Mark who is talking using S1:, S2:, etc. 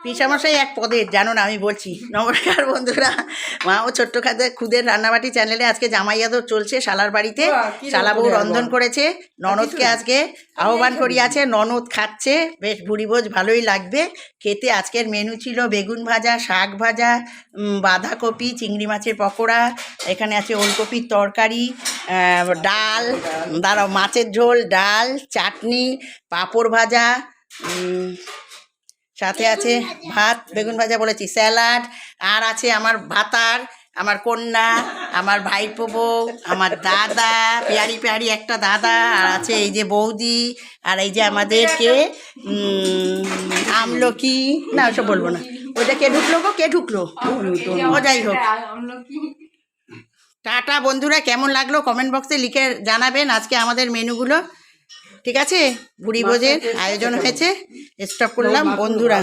S1: পিসামশাই এক পদের, জানো না, আমি বলছি। নমস্কার বন্ধুরা, মা ও ছোট্ট খুদের রান্নাবাটি চ্যানেলে আজকে জামাই আদর চলছে শালার বাড়িতে। শালা বউ রন্ধন করেছে, ননদকে আজকে আহ্বান করিয়াছে, ননদ খাচ্ছে, বেশ ভুড়িভোজ ভালোই লাগবে খেতে। আজকের মেনু ছিল বেগুন ভাজা, শাক ভাজা, বাঁধাকপি, চিংড়ি মাছের পকোড়া, এখানে আছে ওলকপির তরকারি, ডাল, দাঁড়াও, মাছের ঝোল, ডাল, চাটনি, পাঁপড় ভাজা, সাথে আছে ভাত, বেগুন ভাজা বলেছি, স্যালাড, আর আছে আমার ভাতার, আমার কন্যা, আমার ভাইপো বউ, আমার দাদা, পেয়ারি পেয়ারি একটা দাদা, আর আছে এই যে বৌদি, আর এই যে আমাদেরকে আমলকি, না ওসব বলবো না। ওইটা কে ঢুকলো গো, কে ঢুকলো? ও যাই হোক, টাটা বন্ধুরা। কেমন লাগলো কমেন্ট বক্সে লিখে জানাবেন আজকে আমাদের মেনুগুলো। ঠিক আছে, ভুড়ি ভোজের আয়োজন হয়েছে। স্টপ করলাম বন্ধুরা।